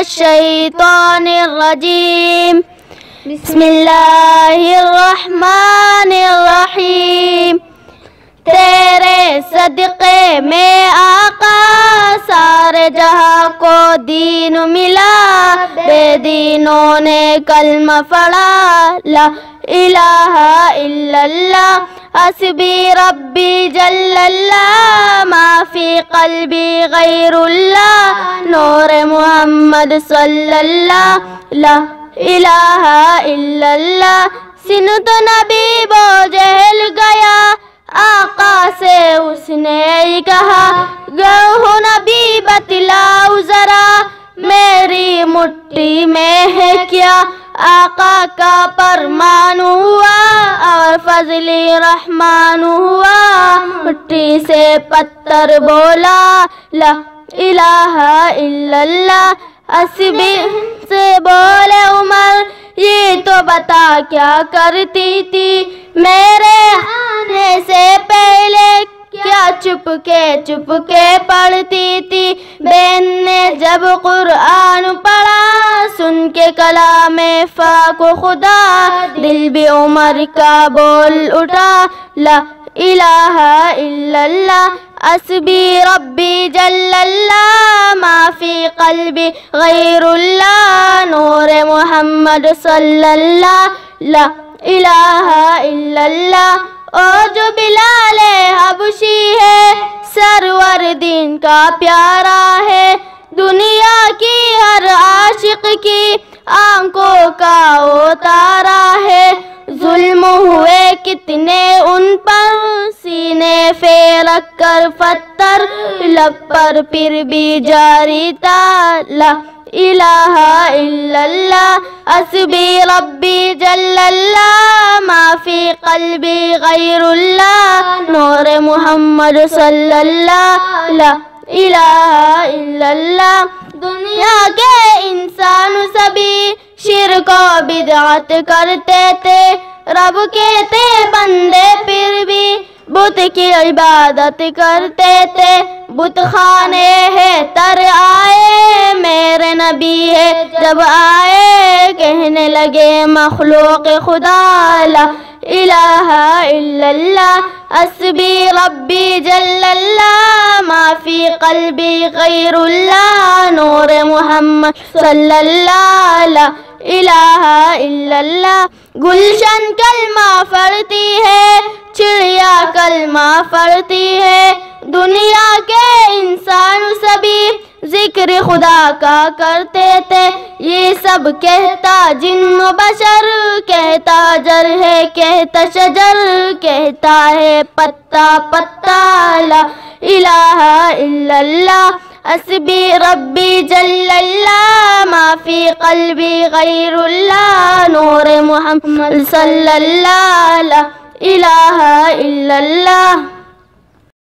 الشیطان الرجیم بسم اللہ الرحمن الرحیم تیرے صدقے میں آقا سارے جہاں کو دین ملا بے دینوں نے کلمہ پڑھا لا الہ الا اللہ حسبی ربی جل اللہ ما فی قلبی غیر اللہ نور محمد صلی اللہ لا الہ الا اللہ سنت نبی بو جہل گیا آقا سے اس نے کہا گو نبی بتلاؤ ذرا میری مٹھی میں ہے کیا آقا کا فرمان ہوا اور فضل رحمان ہوا مٹھی سے پتھر بولا لا الہ الا اللہ حسبی سے بولے عمر یہ تو بتا کیا کرتی تھی میرے آنے سے پہلے کیا چپ کے پڑھتی تھی بہن نے جب قرآن پڑھا سن کے کلام پاک خدا دل بھی عمر کا بول اٹھا لا الہ الا اللہ حسبی ربی جل اللہ ما فی قلبی غیر اللہ نور محمد صلی اللہ لا الہ الا اللہ اور جو بلال حبشی ہے سرور دین کا پیارا ہے دنیا کی ہر عاشق کی آنکھوں کا اتارا ہے ظلم ہوئے کتنے ان پر سینے پہ رکھ کر پتھر لب پر پھر بھی جاری تھا لا الہ الا اللہ حسبی ربی جل اللہ ما فی قلبی غیر اللہ نور محمد صلی اللہ لا الہ الا اللہ دنیا کے انسان سبھی شرک و بدعت کرتے تھے رب کے تھے بندے پھر بھی بت کی عبادت کرتے تھے بت خانے ہے تر آئے میرے نبی ہے جب آئے کہنے لگے مخلوق خدا لا الہ الا اللہ حسبی ربی جل اللہ ما فی قلبی غیر اللہ نور محمد صلی اللہ لا الہ الا اللہ گلشن کلمہ پڑھتی ہے چڑیا کلمہ پڑھتی ہے دنیا کے انسان سبھی ذکر خدا کا کرتے تھے یہ سب کہتا جن و بشر کہتا جر ہے کہتا شجر کہتا ہے پتا پتا لا الہ الا اللہ حسبی ربی جل اللہ ما فی قلبی غیر اللہ نور محمد صلی اللہ لا الہ الا اللہ